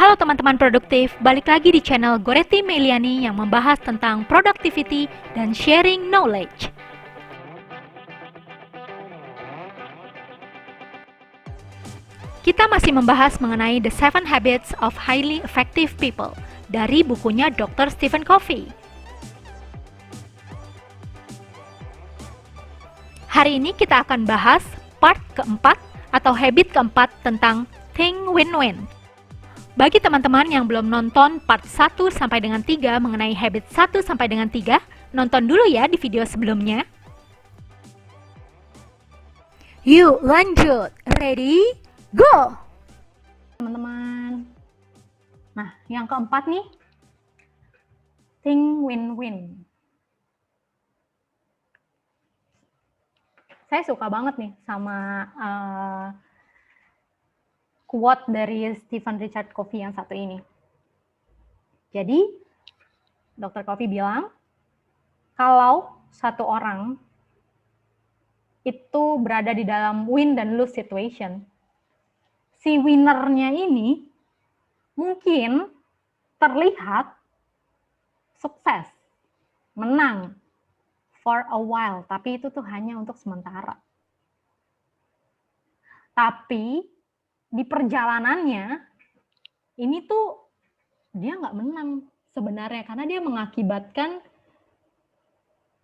Halo teman-teman produktif, balik lagi di channel Goretti Meliani yang membahas tentang productivity dan sharing knowledge. Kita masih membahas mengenai The 7 Habits of Highly Effective People dari bukunya Dr. Stephen Covey. Hari ini kita akan bahas part keempat atau habit keempat tentang Think Win-Win. Bagi teman-teman yang belum nonton part 1 sampai dengan 3 mengenai habit 1 sampai dengan 3, nonton dulu ya di video sebelumnya. Yuk lanjut, ready, go! Teman-teman. Nah, yang keempat nih, think win-win. Saya suka banget nih sama quote dari Stephen Richard Covey yang satu ini. Jadi, Dr. Covey bilang, kalau satu orang itu berada di dalam win dan lose situation, si winnernya ini mungkin terlihat sukses, menang for a while, tapi itu tuh hanya untuk sementara. Tapi di perjalanannya ini tuh dia nggak menang sebenarnya, karena dia mengakibatkan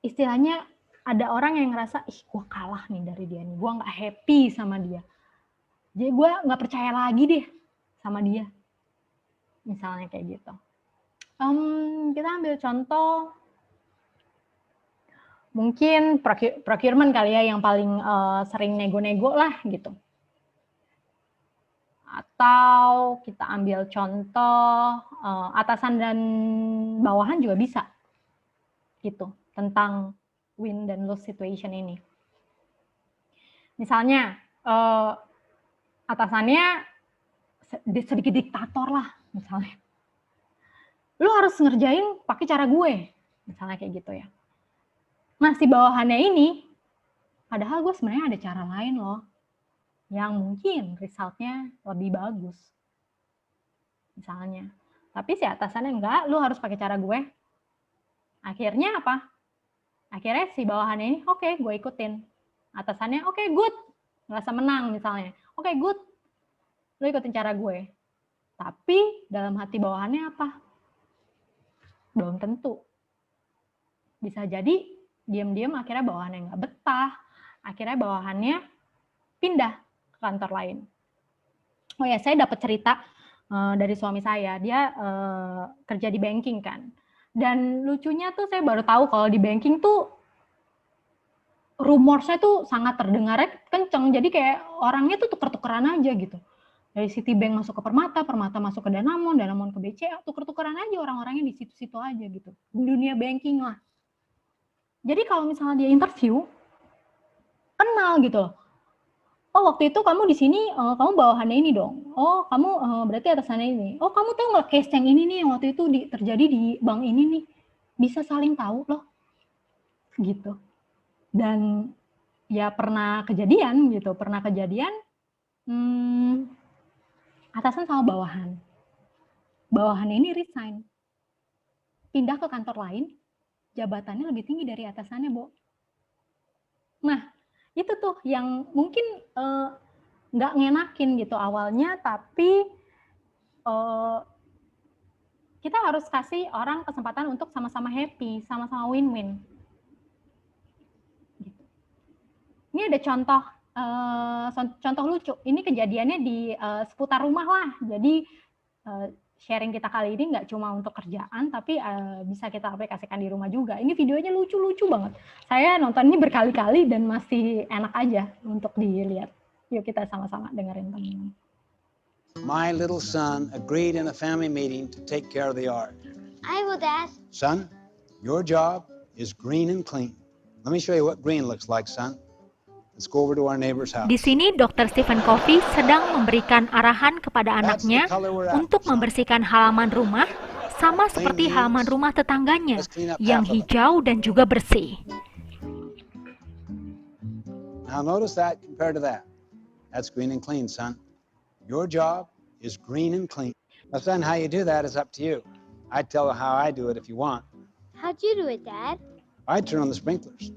istilahnya ada orang yang ngerasa, ih gue kalah nih dari dia nih, gue nggak happy sama dia, jadi gue nggak percaya lagi deh sama dia, misalnya kayak gitu. Kita ambil contoh mungkin procurement kali ya, yang paling sering nego-nego lah gitu. Atau kita ambil contoh atasan dan bawahan juga bisa gitu, tentang win dan lose situation ini. Misalnya atasannya sedikit diktator lah misalnya, lu harus ngerjain pakai cara gue, misalnya kayak gitu ya. Nah, si bawahannya ini, padahal gue sebenarnya ada cara lain loh, yang mungkin resultnya lebih bagus, misalnya. Tapi si atasannya enggak, lu harus pakai cara gue. Akhirnya apa? Akhirnya si bawahannya ini, oke, gue ikutin. Atasannya, oke, good, ngerasa menang misalnya. Oke, good, lu ikutin cara gue. Tapi dalam hati bawahannya apa? Belum tentu. Bisa jadi diam-diam akhirnya bawahannya nggak betah. Akhirnya bawahannya pindah ke kantor lain. Oh ya, saya dapat cerita dari suami saya. Dia kerja di banking kan. Dan lucunya tuh saya baru tahu kalau di banking tuh rumorsnya tuh sangat terdengarnya kenceng. Jadi kayak orangnya tuh tuker-tukeran aja gitu. Dari Citibank masuk ke Permata, Permata masuk ke Danamon, Danamon ke BCA, tuker-tukeran aja orang-orangnya di situ-situ aja gitu. Di dunia banking lah. Jadi kalau misalnya dia interview, kenal gitu loh. Oh, waktu itu kamu di sini, kamu bawahannya ini dong. Oh, kamu berarti atasannya ini. Oh, kamu tahu nggak case yang ini nih, yang waktu itu terjadi di bank ini nih. Bisa saling tahu loh. Gitu. Dan ya pernah kejadian gitu. Atasan sama bawahan. Bawahannya ini resign. Pindah ke kantor lain, jabatannya lebih tinggi dari atasannya, Bo. Nah, itu tuh yang mungkin nggak ngenakin gitu awalnya, tapi kita harus kasih orang kesempatan untuk sama-sama happy, sama-sama win-win. Gitu. Ini ada contoh lucu. Ini kejadiannya di seputar rumah lah. Jadi sharing kita kali ini nggak cuma untuk kerjaan, tapi bisa kita aplikasikan di rumah juga. Ini videonya lucu-lucu banget. Saya nonton ini berkali-kali dan masih enak aja untuk dilihat. Yuk kita sama-sama dengerin teman-teman. My little son agreed in a family meeting to take care of the yard. I will, Dad. Son, your job is green and clean. Let me show you what green looks like, son. Let's go over to our neighbor's house. Di sini Dr. Stephen Covey sedang memberikan arahan kepada anaknya untuk membersihkan halaman rumah sama seperti halaman rumah tetangganya yang hijau dan juga bersih. Now notice that compared to that. That's green and clean, son. Your job is green and clean. Now, son, how you do that is up to you. I tell how I do it if you want. How'd you do it, Dad? I turn on the sprinklers.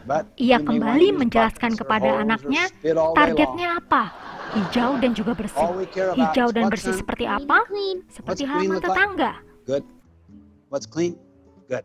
But Ia you may want to kembali use menjelaskan buckets or kepada hose or anaknya spit all day long. targetnya apa. Hijau dan juga bersih. All we care about Hijau is dan what's bersih in- seperti Clean apa? and clean. Seperti What's clean halaman look like? tetangga. Good. What's clean? Good.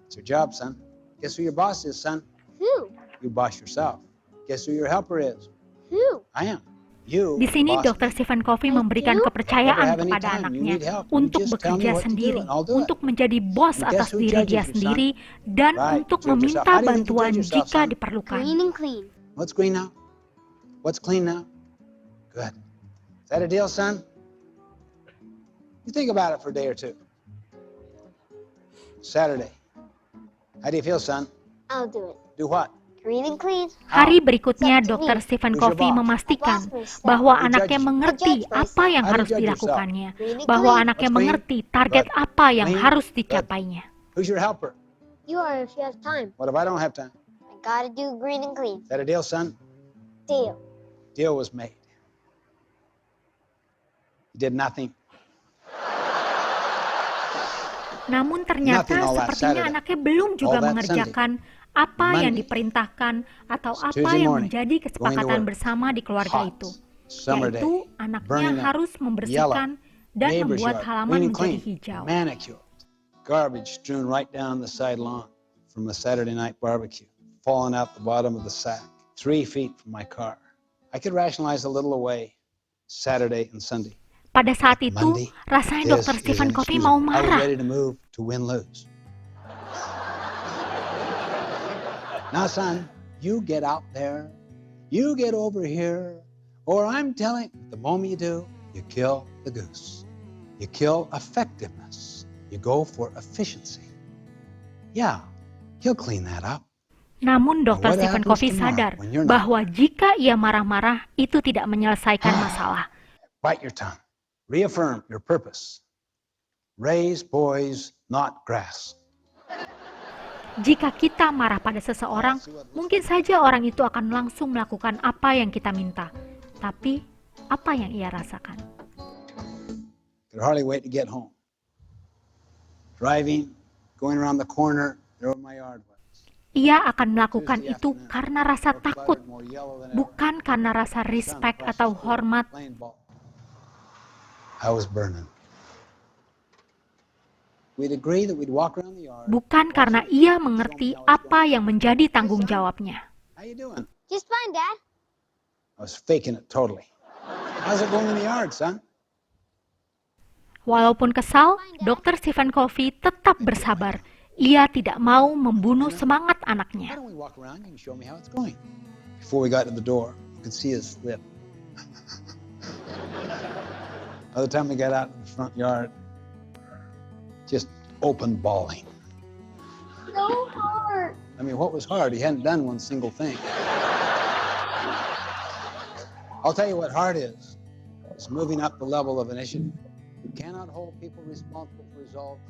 It's your job, son. Guess who your boss is, son? Who? You boss yourself. Guess who your helper is? Who? I am. You. Di sini boss Dr. me. Stephen Covey memberikan Never kepercayaan have any kepada time. You anaknya need help. You untuk just tell me bekerja what to do sendiri, and I'll do it. untuk menjadi bos And guess atas who diri judges dia you, son? sendiri, dan Right, untuk judge yourself. meminta How do you think you bantuan judge yourself, jika son? diperlukan. Clean and clean. What's green now? What's clean now? Good. Is that a deal, son? You think about it for a day or two. Saturday. How do you feel, son? I'll do it. Do what? Green and clean. Hari berikutnya, It's up to Dr. me. Stephen Who's your Covey boss? memastikan My boss will bahwa Who anaknya judges? mengerti I judge apa yang How do you harus judge yourself? dilakukannya, Green and bahwa clean. anaknya What's green? mengerti target Good. apa yang Clean. harus Good. dicapainya. Who's your helper? You are if you have time. What if I don't have time? I gotta do green and clean. Is that a deal, son? Deal. Deal was made. You did nothing. Namun ternyata Nothing all that sepertinya Saturday. anaknya belum juga All that mengerjakan apa yang Monday. diperintahkan atau It's apa Tuesday yang morning. menjadi kesepakatan work. bersama di keluarga Hot. itu, Summer day. yaitu anaknya Burning up. harus membersihkan dan Neighbor's membuat yard. halaman Clean and menjadi clean. hijau. Manicured. Garbage strewn right down the side lawn from a Saturday night barbecue. Falling out the bottom of the sack. 3 feet from my car. I could rationalize a little away Saturday and Sunday. Pada saat itu, Monday, rasanya This Dr. is Stephen Covey inexcusable. mau I was marah. ready to move to win-lose. Now, son, you get out there, you get over here, or I'm telling you, the moment you do, you kill the goose. You kill effectiveness. You go for efficiency. Yeah, he'll clean that up. Namun Now, Dr. what Stephen happens Covey tomorrow sadar when you're not? bahwa jika ia marah-marah, itu tidak menyelesaikan masalah. Bite your tongue. Reaffirm your purpose. Raise boys, not grass. Jika kita marah pada seseorang, mungkin saja orang itu akan langsung melakukan apa yang kita minta. Tapi, apa yang ia rasakan? Could hardly wait to get home. Driving, going around the corner, there where my yard was. Ia akan melakukan Tuesday itu afternoon. karena rasa More takut, cluttered, more yellow than ever. bukan karena rasa Sun respect across atau the field, hormat. playing ball. I was burning. We'd agree that we'd walk around the yard. Bukan karena ia mengerti apa yang menjadi tanggung jawabnya. How you doing? Just fine, Dad. I was faking it totally. How's it going in the yard, son? Walaupun kesal, Dr. Stephen Covey tetap bersabar. Ia tidak mau membunuh semangat Why anaknya. don't we walk around? You can show me how it's going. Before we got to the door, you could see his lip. By the time we got out in the front yard, just open bawling. So hard. I mean, what was hard? He hadn't done one single thing. I'll tell you what hard is. It's moving up the level of initiative. You cannot hold people responsible for results.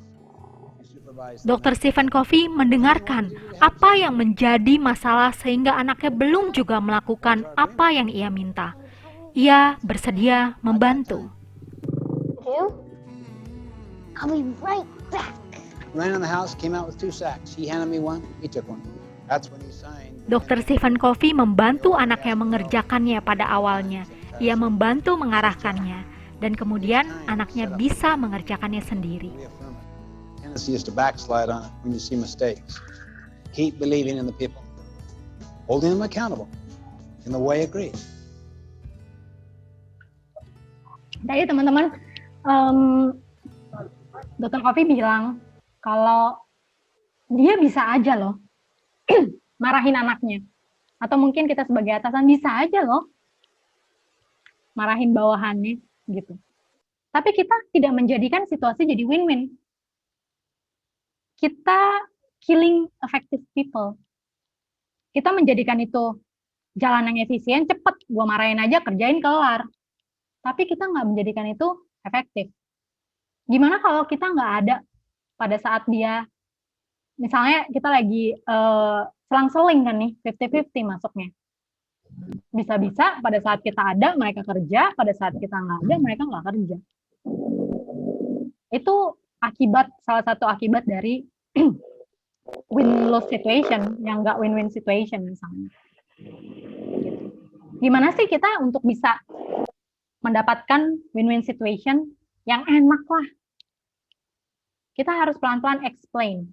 You supervise them. Dr. Stephen Covey mendengarkan apa yang menjadi masalah sehingga anaknya belum juga melakukan apa yang ia minta. Ia bersedia membantu. Do? I'll be right back. Ran in the house, came out with 2 sacks. He handed me one, he took one. That's when he signed. Dr. Stephen Covey membantu anaknya mengerjakannya pada awalnya. Ia membantu mengarahkannya, dan kemudian anaknya bisa mengerjakannya sendiri. Reaffirm it. Tendency is to backslide on it when you see mistakes. Keep believing in the people, holding them accountable in the way agreed. Jadi teman-teman, Dr. Covey bilang kalau dia bisa aja loh marahin anaknya. Atau mungkin kita sebagai atasan bisa aja loh marahin bawahannya gitu. Tapi kita tidak menjadikan situasi jadi win-win. Kita killing effective people. Kita menjadikan itu jalan yang efisien, cepet, gua marahin aja, kerjain, kelar. Tapi kita nggak menjadikan itu efektif. Gimana kalau kita nggak ada pada saat dia, misalnya kita lagi selang-seling kan nih, 50-50 masuknya. Bisa-bisa pada saat kita ada, mereka kerja, pada saat kita nggak ada, mereka nggak kerja. Itu salah satu akibat dari win-lose situation, yang nggak win-win situation misalnya. Gimana sih kita untuk bisa mendapatkan win-win situation yang enak lah? Kita harus pelan-pelan explain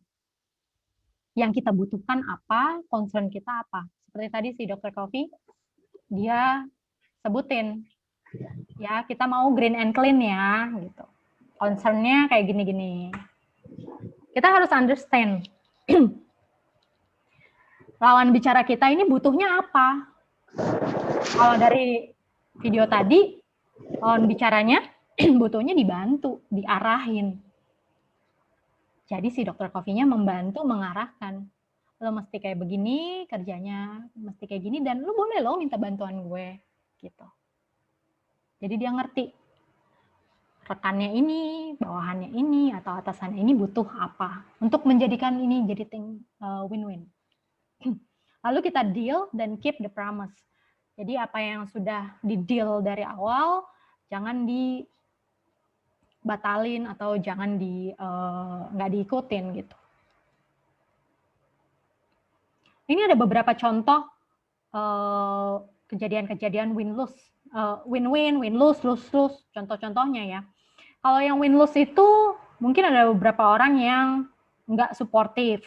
yang kita butuhkan apa, concern kita apa. Seperti tadi si Dr. Coffee, dia sebutin, ya kita mau green and clean ya, gitu. Concernnya kayak gini-gini. Kita harus understand lawan bicara kita ini butuhnya apa. Kalau dari video tadi, lawan bicaranya butuhnya dibantu, diarahin. Jadi si Dr. Coffee-nya membantu mengarahkan. Lo mesti kayak begini, kerjanya mesti kayak gini, dan lo boleh lo minta bantuan gue, gitu. Jadi dia ngerti rekannya ini, bawahannya ini, atau atasannya ini butuh apa untuk menjadikan ini jadi win-win. Lalu kita deal dan keep the promise. Jadi apa yang sudah di deal dari awal jangan dibatalin atau jangan nggak diikutin gitu. Ini ada beberapa contoh kejadian-kejadian win-lose, win-win, win-lose, lose-lose, contoh-contohnya ya. Kalau yang win-lose itu mungkin ada beberapa orang yang nggak suportif,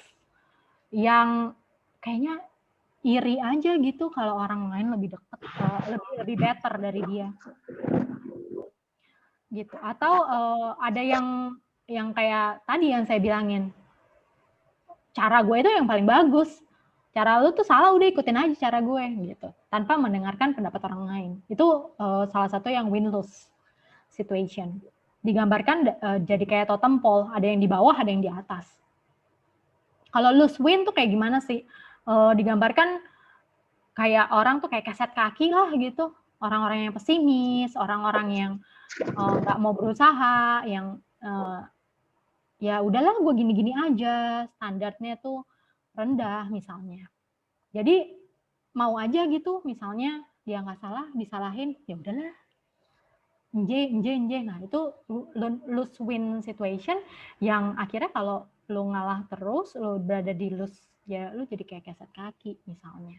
yang kayaknya iri aja gitu kalau orang lain lebih dekat, lebih better dari dia, gitu. Atau ada yang kayak tadi yang saya bilangin, cara gue itu yang paling bagus, cara lu tuh salah, udah ikutin aja cara gue gitu, tanpa mendengarkan pendapat orang lain. Itu salah satu yang win-lose situation. Digambarkan jadi kayak totem pole, ada yang di bawah, ada yang di atas. Kalau lose-win tuh kayak gimana sih? Digambarkan kayak orang tuh kayak keset kaki lah gitu. Orang-orang yang pesimis, orang-orang yang nggak mau berusaha, yang ya udahlah gue gini-gini aja, standarnya tuh rendah misalnya. Jadi mau aja gitu, misalnya dia nggak salah, disalahin, ya udahlah. Nje. Nah, itu lose win situation yang akhirnya kalau lu ngalah terus, lu berada di lose, ya lu jadi kayak keset kaki misalnya.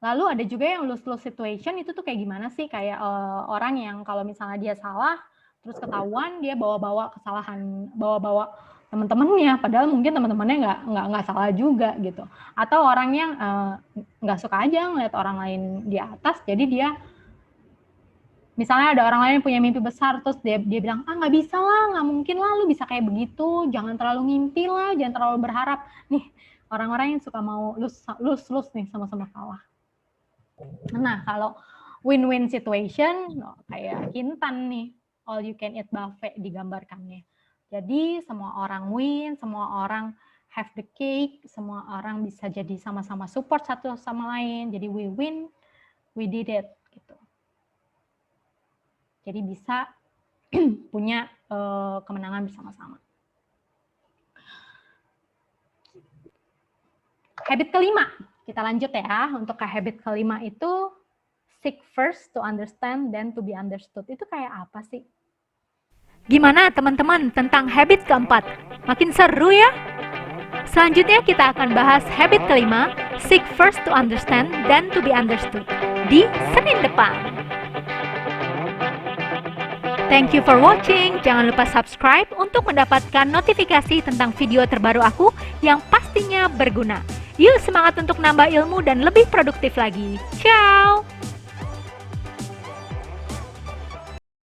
Lalu ada juga yang lose situation itu tuh kayak gimana sih? Kayak orang yang kalau misalnya dia salah, terus ketahuan dia bawa-bawa kesalahan, bawa-bawa teman-temannya, padahal mungkin teman-temannya nggak salah juga gitu. Atau orang yang nggak suka aja ngeliat orang lain di atas, jadi dia misalnya ada orang lain yang punya mimpi besar, terus dia bilang, nggak bisa lah, nggak mungkin lah, lu bisa kayak begitu, jangan terlalu ngimpi lah, jangan terlalu berharap. Nih, orang-orang yang suka mau lose nih, sama-sama kalah. Nah, kalau win-win situation, kayak Kintan nih, all you can eat buffet digambarkannya. Jadi semua orang win, semua orang have the cake, semua orang bisa jadi sama-sama support satu sama lain, jadi we win, we did it, gitu. Jadi bisa punya kemenangan bersama-sama. Habit kelima, kita lanjut ya. Untuk ke habit kelima itu, seek first to understand, then to be understood. Itu kayak apa sih? Gimana teman-teman tentang habit keempat? Makin seru ya? Selanjutnya kita akan bahas habit kelima, seek first to understand, then to be understood, di Senin depan. Thank you for watching. Jangan lupa subscribe untuk mendapatkan notifikasi tentang video terbaru aku yang pastinya berguna. Yuk semangat untuk nambah ilmu dan lebih produktif lagi. Ciao!